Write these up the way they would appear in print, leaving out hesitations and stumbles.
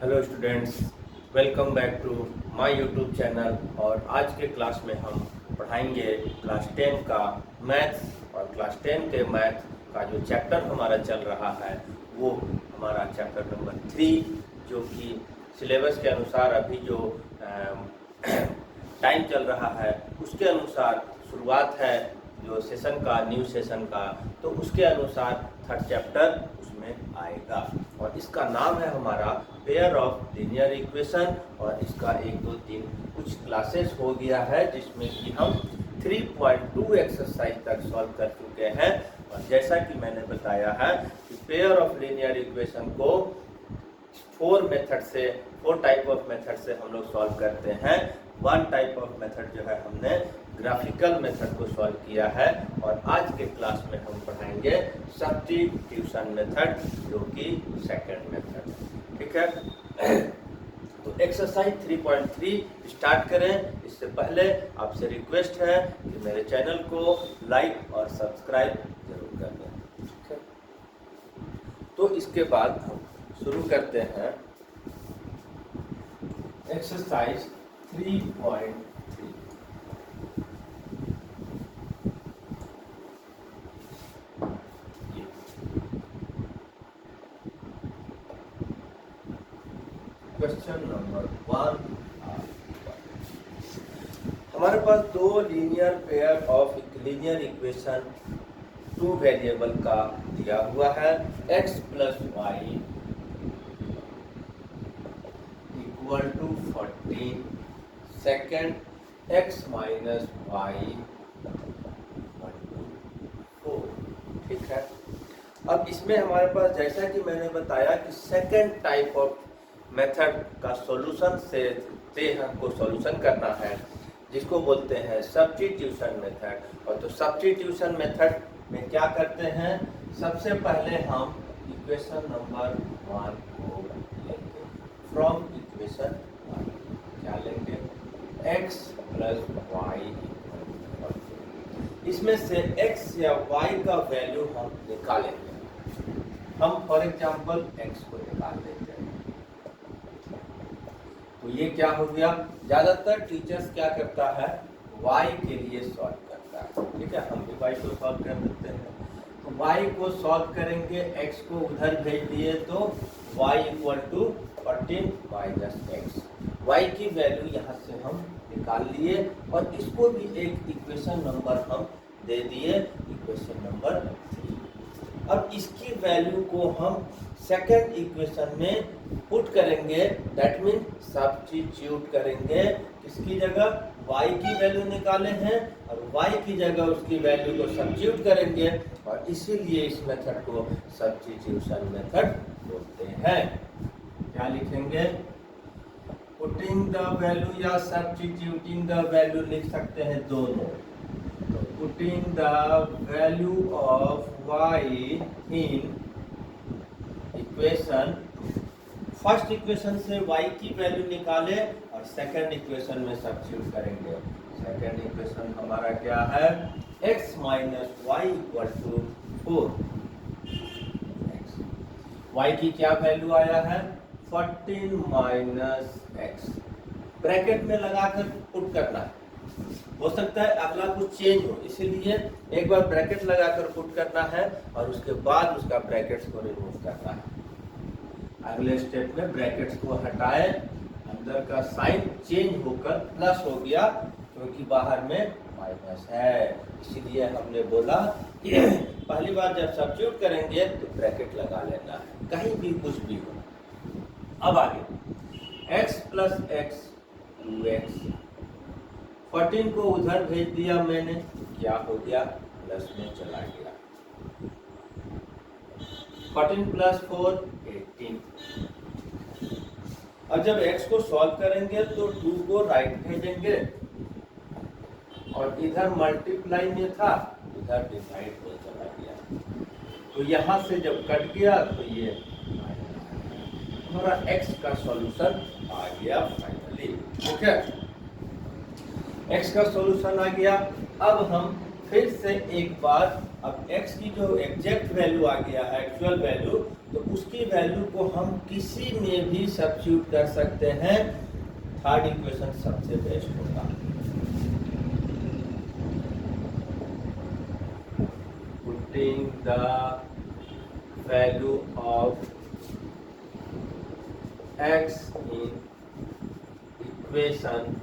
Hello students, welcome back to my YouTube channel. और आज के क्लास में हम पढ़ाएंगे क्लास 10 का मैथ्स। और क्लास 10 के मैथ का जो चैप्टर हमारा चल रहा है वो हमारा चैप्टर नंबर 3, जो कि सिलेबस के अनुसार अभी जो टाइम चल रहा है उसके अनुसार शुरुआत है जो सेशन का, न्यू सेशन का, तो उसके अनुसार थर्ड चैप्टर उसमें आएगा। और इसका नाम है हमारा पेयर ऑफ लीनियर इक्वेशन। और इसका 1 2 3 कुछ क्लासेस हो गया है जिसमें कि हम 3.2 एक्सरसाइज तक सॉल्व कर चुके हैं। और जैसा कि मैंने बताया है कि पेयर ऑफ लीनियर इक्वेशन को 4 टाइप ऑफ मेथड से हम लोग सॉल्व करते हैं। वन टाइप ऑफ मेथड जो है हमने ग्राफिकल मेथड को सॉल्व किया है। और आज के क्लास में हम पढ़ाएंगे सब्स्टिट्यूशन मेथड, जो कि सेकंड मेथड। ठीक है, तो एक्सरसाइज 3.3 स्टार्ट करें। इससे पहले आपसे रिक्वेस्ट है कि मेरे चैनल को लाइक और सब्सक्राइब जरूर कर दें। ठीक है, तो इसके बाद हम शुरू करते हैं एक्सरसाइज 3.3। क्वेश्चन नंबर 1, हमारे पास दो linear pair of linear equation 2 variable का दिया हुआ है। x plus y equal to 14, second x minus y 4। ठीक है, अब इसमें हमारे पास, जैसा कि मैंने बताया कि सेकेंड टाइप ऑफ मेथड का सॉल्यूशन से हमको सॉल्यूशन करना है, जिसको बोलते हैं सब्स्टिट्यूशन मेथड। और तो सब्स्टिट्यूशन मेथड में क्या करते हैं, सबसे पहले हम इक्वेशन नंबर 1 को लेंगे। फ्रॉम इक्वेशन 1 क्या लेंगे, x प्लस वाई। इसमें से x या y का वैल्यू हम निकालेंगे। हम फॉर एग्जांपल x को निकाल लेते हैं। तो ये क्या हो गया, ज्यादातर टीचर्स क्या करता है, y के लिए सॉल्व करता है। ठीक है, हम भी y को सॉल्व कर देते हैं। तो y को सॉल्व करेंगे, x को उधर भेज दिए तो y equal to 14 minus x. y की वैल्यू यहाँ से हम निकाल लिए और इसको भी एक इक्वेशन नंबर हम दे दिए, इक्वेशन नंबर 3। अब इसकी वैल्यू को हम सेकेंड इक्वेशन में पुट करेंगे, दैट मीन सब्स्टिट्यूट करेंगे। किसकी जगह, y की वैल्यू निकाले हैं और y की जगह उसकी वैल्यू को सब्स्टिट्यूट करेंगे, और इसीलिए इस मेथड को सब्स्टिट्यूशन मेथड बोलते हैं। क्या लिखेंगे, पुटिंग द वैल्यू या सब्स्टिट्यूटिंग द वैल्यू लिख सकते हैं दोनों। तो putting the value of y in equation, first equation से y की वैल्यू निकाले और सेकंड इक्वेशन में सब्स्टिट्यूट करेंगे। सेकंड इक्वेशन हमारा क्या है, x minus y equal to 4। y की क्या वैल्यू आया है, 14 माइनस एक्स। ब्रैकेट में लगाकर पुट करना है, हो सकता है अगला कुछ चेंज हो, इसीलिए एक बार ब्रैकेट लगाकर पुट करना है और उसके बाद उसका ब्रैकेट्स को रिमूव करना है। अगले स्टेप में ब्रैकेट्स को हटाए, अंदर का साइन चेंज होकर प्लस हो गया क्योंकि बाहर में माइनस है। इसीलिए हमने बोला कि पहली बार जब सब्स्टिट्यूट करेंगे तो ब्रैकेट लगा लेना है, कहीं भी कुछ भी हो। अब आगे x प्लस एक्स 2x, 14 को उधर भेज दिया मैंने, क्या हो गया, प्लस में चला गया। 14 प्लस 4 18। अब जब x को सॉल्व करेंगे तो 2 को राइट भेजेंगे और इधर मल्टीप्लाई में था, इधर डिवाइड में चला गया। तो यहाँ से जब कट गया तो ये हमारा x का सॉल्यूशन आ गया फाइनली। ठीक है, x का सॉल्यूशन आ गया। अब हम फिर से एक बार, अब x की जो एग्जैक्ट वैल्यू आ गया है, एक्चुअल वैल्यू, तो उसकी वैल्यू को हम किसी में भी सब्स्टिट्यूट कर सकते हैं। थर्ड इक्वेशन सबसे बेस्ट होगा। Putting the value of x in equation,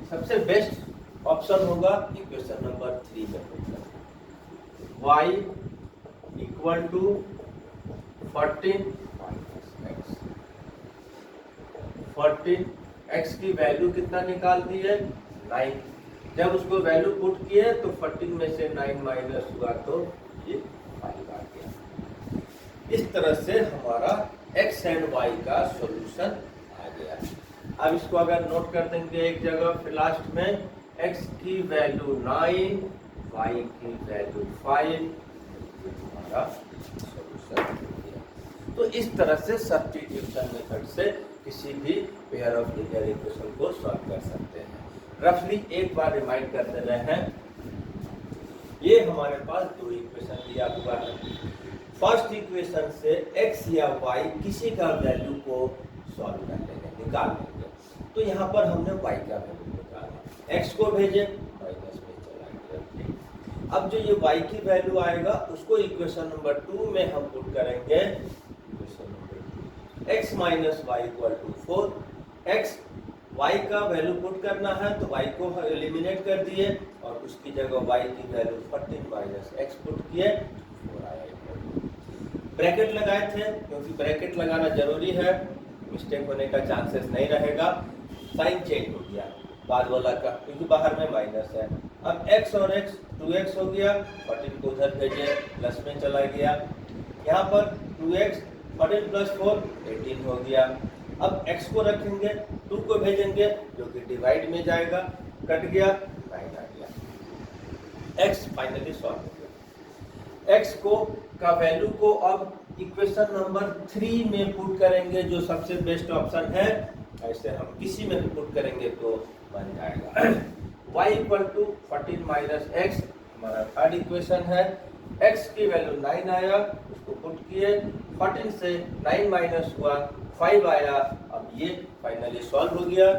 सबसे बेस्ट ऑप्शन होगा इक्वेशन नंबर 3 में होगा y equal to 14 minus x की वैल्यू कितना निकाल दी है 9। जब उसको वैल्यू पुट किए तो 14 में से 9 माइनस हुआ तो ये 5 आ गया। इस तरह से हमारा x एंड y का सॉल्यूशन आ गया। अब इसको अगर नोट कर देंगे एक जगह फिर लास्ट में, x की वैल्यू 9, y की वैल्यू 5, हमारा सॉल्यूशन हो गया। तो इस तरह से सब्स्टिट्यूशन मेथड से किसी भी पेयर ऑफ लीनियर इक्वेशन को सॉल्व कर सकते हैं। रफली एक बार रिमाइंड करते रहे हैं, ये हमारे पास दो इक्वेशन दिया हुआ है। फर्स्ट इक्वेशन से x या y किसी का वैल्यू को सॉल्व कर लेंगे, निकाल लेंगे। तो यहाँ पर हमने y का वैल्यू निकाला, x को भेजे माइनस में चला गया। अब जो ये y की वैल्यू आएगा उसको इक्वेशन नंबर 2 में हम पुट करेंगे। Equation number 2 x minus y equal to 4। x y का वैल्यू पुट करना है तो y को एलिमिनेट कर दिए और उसकी जगह y की वैल्यू 14 माइनस x पुट किए, 4 आया। ब्रैकेट लगाए थे क्योंकि ब्रैकेट लगाना जरूरी है, मिस्टेक होने का चांसेस नहीं रहेगा। साइन चेंज हो गया बाद वाला का क्योंकि बाहर में माइनस है। अब x और x 2x हो गया, 14 को उधर भेजे प्लस में चला गया। यहाँ पर 2x 14 प्लस 4 18 हो गया। अब x को रखेंगे, 2 को भेजेंगे जो कि डिवाइड में जाएगा, कट गया 9 आ गया। x फाइनली सॉल्व हो गया। x को का वैल्यू को अब इक्वेशन नंबर 3 में पुट करेंगे जो सबसे बेस्ट ऑप्शन है। ऐसे हम किसी में भी पुट करेंगे तो बन जाएगा। y equal to 14 minus x हमारा थर्ड इक्वेशन है। x की वैल्यू 9 आया, उसको पुट किए, 14 से 9 माइनस हुआ 5 आया। अब ये फाइनली सॉल्व हो गया।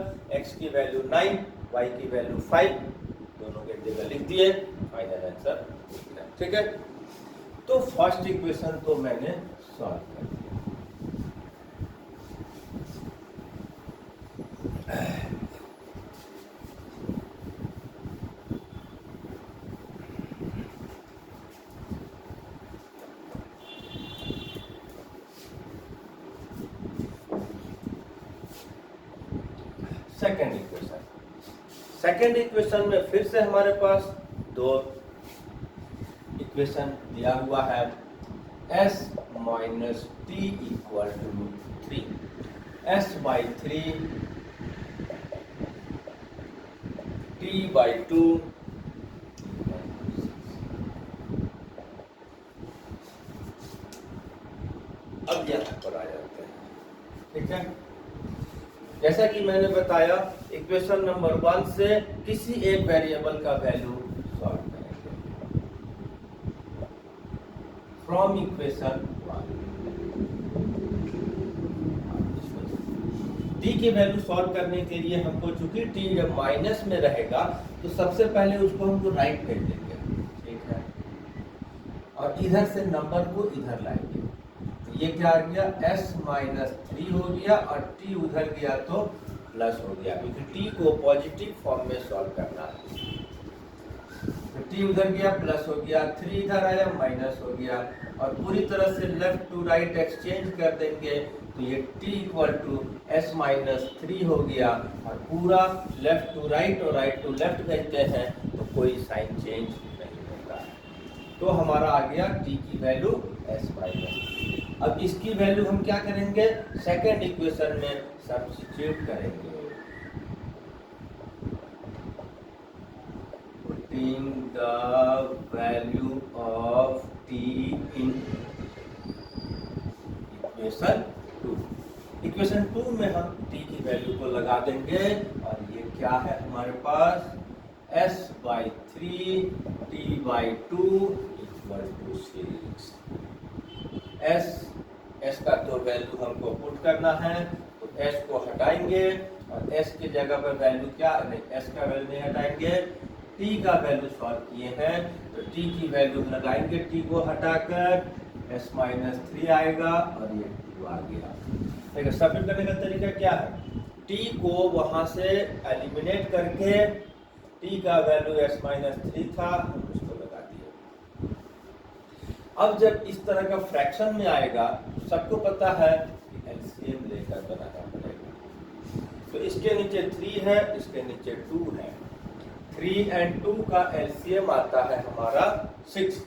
x की वैल्यू 9, y की वैल्यू 5, दोनों के जगह लिख दिए, फाइनल आंसर। ठीक है, तो फर्स्ट इक्वेशन तो मैंने सॉल्व कर दिया। सेकेंड इक्वेशन में फिर से हमारे पास दो इक्वेशन दिया हुआ है। s minus t equal to 3, s by 3 t by 2 अब यहाँ पर आ जाते हैं। ठीक है, जैसा कि मैंने बताया इक्वेशन नंबर 1 से किसी एक वेरिएबल का वैल्यू सॉल्व करेंगे फ्रॉम इक्वेशन 1। टी की वैल्यू सॉल्व करने के लिए हमको, चूंकि टी जब माइनस में रहेगा तो सबसे पहले उसको हमको राइट भेज देंगे। ठीक है, और इधर से नंबर को इधर लाएंगे। ये क्या आ गया, s माइनस 3 हो गया और t उधर गया तो प्लस हो गया क्योंकि t को पॉजिटिव फॉर्म में सॉल्व करना है। तो t उधर गया प्लस हो गया, 3 इधर आया माइनस हो गया और पूरी तरह से लेफ्ट टू राइट एक्सचेंज कर देंगे तो ये t equal to s minus 3 हो गया और पूरा लेफ्ट टू राइट और राइट टू लेफ्ट भेजते हैं तो कोई साइन चेंज नहीं होता है। तो हमारा आ गया t की वैल्यू s माइनस। अब इसकी वैल्यू हम क्या करेंगे, सेकेंड इक्वेशन में सब्स्टिट्यूट करेंगे। Putting the value of t in equation 2। Equation 2 में हम t की वैल्यू को लगा देंगे और ये क्या है हमारे पास, s by 3 t by 2 equal to 6। s s का तो वैल्यू हमको पुट करना है, तो एस को हटाएंगे और एस की जगह पर वैल्यू क्या, नहीं एस का वैल्यू नहीं हटाएंगे, टी का वैल्यू सॉल्व किए हैं तो टी की वैल्यू लगाएंगे, टी को हटाकर एस माइनस 3 आएगा और ये 2 आ गया। देखिए सबमिट करने का तरीका क्या है, टी को वहां से एलिमिनेट करके टी का वैल्यू एस माइनस 3 था, हम उसको लगा दिए। अब जब इस तरह का फ्रैक्शन में आएगा तो सबको पता है कि एलसीएम लेकर बनाना पड़ेगा। तो इसके नीचे 3 है, इसके नीचे 2 है, 3 and 2 का एलसीएम आता है हमारा 6।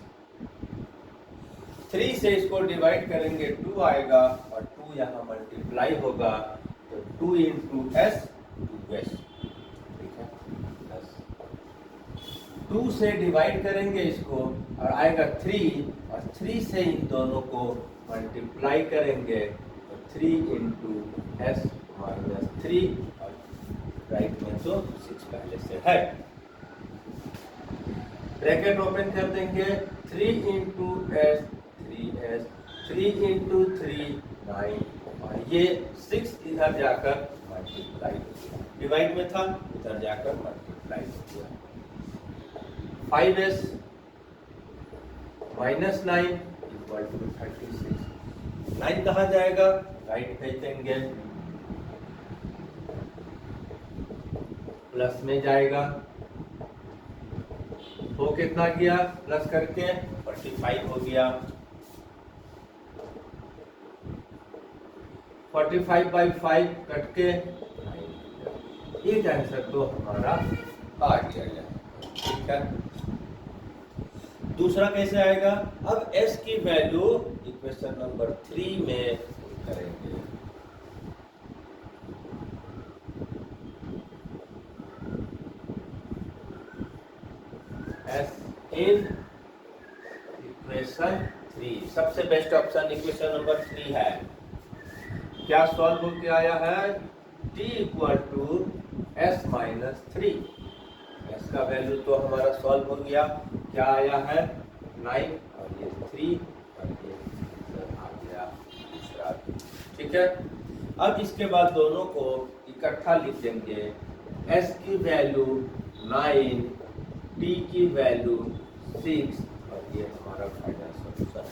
3 से इसको डिवाइड करेंगे 2 आएगा और 2 यहाँ मल्टीप्लाई होगा तो 2 into s 2s, ठीक है। 2 से डिवाइड करेंगे इसको और आएगा 3 और 3 से इन दोनों को मल्टीप्लाई करेंगे तो 3 into s माइनस 3 और राइट में तो 6 पहले से है। ब्रैकेट ओपन कर देंगे, 3 into s 3s, 3 into 3 9 और ये 6 इधर जाकर मल्टीप्लाई हो गया, डिवाइड में था इधर जाकर मल्टीप्लाई हो गया। 5s माइनस 9 इक्वल टू 36, 9 कहाँ जाएगा, राइट भेज देंगे, प्लस में जाएगा, वो कितना गया प्लस करके 45 हो गया, 45 by 5 कट के 9, एक आंसर तो हमारा आ गया, ठीक है। दूसरा कैसे आएगा, अब s की वैल्यू इक्वेशन नंबर 3 में करेंगे। s इन इक्वेशन 3, सबसे बेस्ट ऑप्शन इक्वेशन नंबर 3 है। क्या सॉल्व हो के आया है, t equal to s minus 3, s का वैल्यू तो हमारा सॉल्व हो गया, क्या आया है 9 और ये 3 और ये आ गया दूसरा, ठीक है। अब इसके बाद दोनों को इकट्ठा लिख देंगे, s की वैल्यू 9, t की वैल्यू 6 और ये हमारा फाइनल सॉल्यूशन।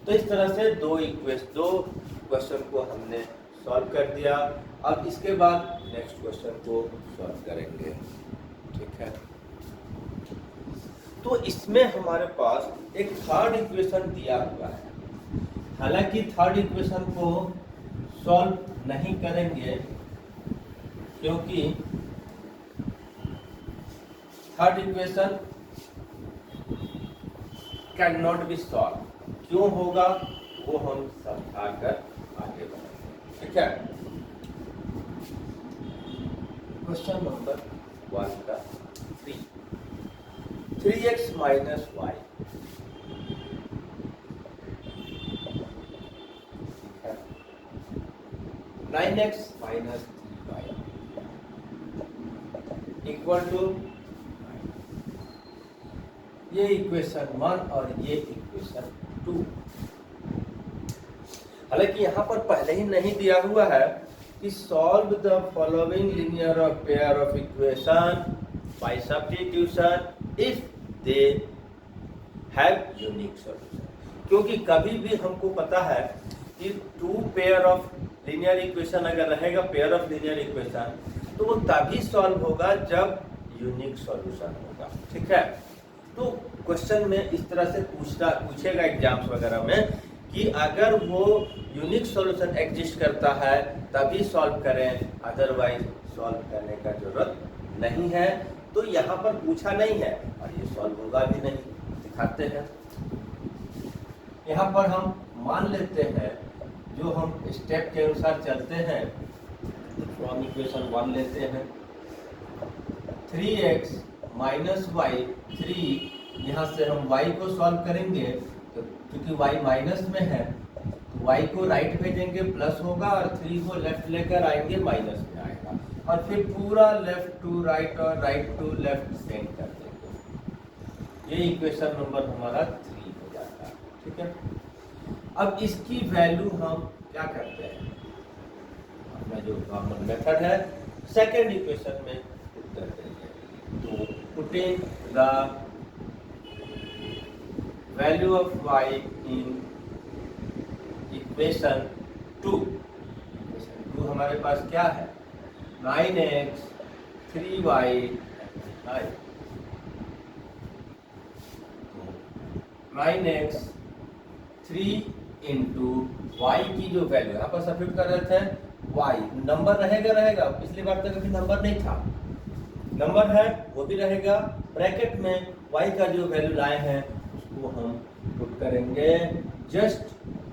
तो इस तरह से दो क्वेश्चन को हमने सॉल्व कर दिया। अब इसके बाद नेक्स्ट क्वेश्चन को सॉल्व करेंगे, ठीक है। तो इसमें हमारे पास एक थर्ड इक्वेशन दिया हुआ है, हालांकि थर्ड इक्वेशन को सॉल्व नहीं करेंगे क्योंकि third equation can not be solve, क्यों होगा वो हम समझाकर आगे बढ़ेंगे, ठीक है। क्वेश्चन नंबर 1 का 3x minus y, 9x minus 3y equal to, ये इक्वेशन 1 और ये इक्वेशन 2। हालांकि यहाँ पर पहले ही नहीं दिया हुआ है कि solve the following linear pair of equation by substitution if they have unique solution, क्योंकि कभी भी हमको पता है कि 2 पेयर ऑफ लीनियर इक्वेशन अगर रहेगा, पेयर ऑफ लीनियर इक्वेशन, तो वो तभी सॉल्व होगा जब यूनिक सॉल्यूशन होगा, ठीक है। तो क्वेश्चन में इस तरह से पूछेगा एग्जाम्स वगैरह में कि अगर वो यूनिक सॉल्यूशन एग्जिस्ट करता है तभी सॉल्व करें, अदरवाइज सॉल्व करने का जरूरत नहीं है। तो यहाँ पर पूछा नहीं है और ये सॉल्व होगा भी नहीं, दिखाते हैं। यहाँ पर हम मान लेते हैं, जो हम स्टेप के अनुसार चलते हैं, फ्रॉम इक्वेशन 1 लेते हैं, 3x माइनस वाई 3, यहाँ से हम y को सॉल्व करेंगे तो क्योंकि y माइनस में है तो y को राइट भेजेंगे प्लस होगा और 3 को लेफ्ट लेकर आएंगे माइनस में आएगा, और फिर पूरा लेफ्ट टू राइट और राइट टू लेफ्ट सेंड कर देंगे। ये इक्वेशन नंबर हमारा 3 हो जाता है, ठीक है। अब इसकी वैल्यू हम क्या करते हैं, अपना जो नॉर्मल मेथड है सेकेंड इक्वेशन में पुट कर देंगे। तो putting the value of y in equation 2, हमारे पास क्या है 9x 3y 9x 3 into Y की जो वैल्यू यहाँ पर सब्स्टिट्यूट कर रहे थे, y नंबर रहेगा, पिछली बार तक अभी नंबर नहीं था, नंबर है वो भी रहेगा, ब्रैकेट में y का जो वैल्यू लाए हैं उसको हम पुट करेंगे, जस्ट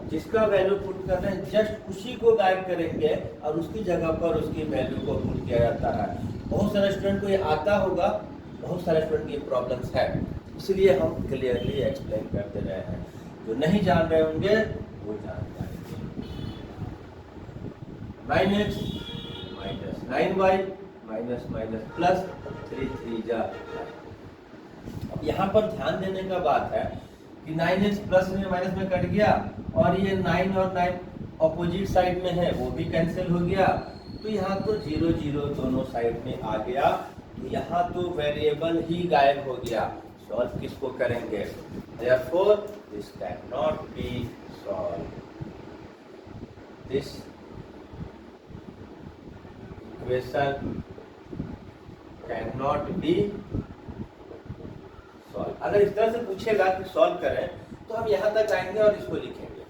जिसका वैल्यू पुट कर रहे हैं जस्ट उसी को गायब करेंगे और उसकी जगह पर उसकी वैल्यू को पुट किया जाता है। बहुत सारे स्टूडेंट को ये आता होगा, बहुत सारे स्टूडेंट की प्रॉब्लम्स है, इसलिए हम क्लियरली एक्सप्लेन करते रहे हैं, जो नहीं जान रहे होंगे वो जान जाएंगे। 9x minus 9y minus minus plus 3 जा। अब यहाँ पर ध्यान देने का बात है कि 9x प्लस में माइनस में कट गया और ये 9 और 9 ऑपोजिट साइड में है वो भी कैंसिल हो गया, तो यहाँ तो 0 0 दोनों साइड में आ गया, तो यहाँ तो वेरिएबल ही गायब हो गया। सॉल्व किसको करेंगे, therefore this cannot be solved, this equation cannot be solved। अगर इस तरह से पूछेगा कि सॉल्व करें तो हम यहाँ तक आएंगे और इसको लिखेंगे,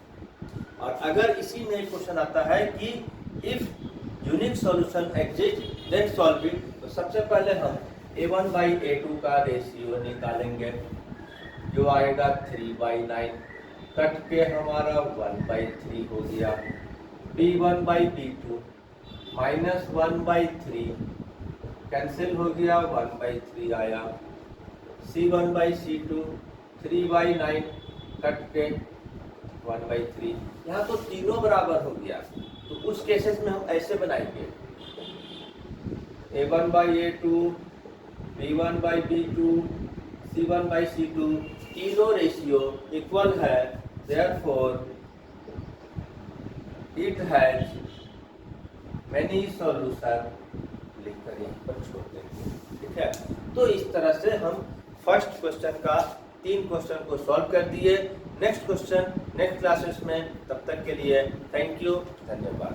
और अगर इसी में क्वेश्चन आता है कि if unique solution exist then solve it, तो सबसे पहले हम a1/a2 का रेशियो निकालेंगे, जो आएगा 3/9, कट के हमारा 1/3 हो गया, b1/b2 माइनस 1/3 कैंसिल हो गया, 1/3 आया, c1/c2 3/9 कट के 1/3, यहाँ तो तीनों बराबर हो गया, तो उस केसेस में हम ऐसे बनाएंगे a1/a2 b1/b2 c1/c2 तीनों रेशियो इक्वल है, therefore it has many solution, लिखकर यहाँ पर छोड़ देंगे, ठीक है। तो इस तरह से हम फर्स्ट क्वेश्चन का 3 क्वेश्चन को सॉल्व कर दिए। नेक्स्ट क्वेश्चन नेक्स्ट क्लासेस में, तब तक के लिए थैंक यू, धन्यवाद।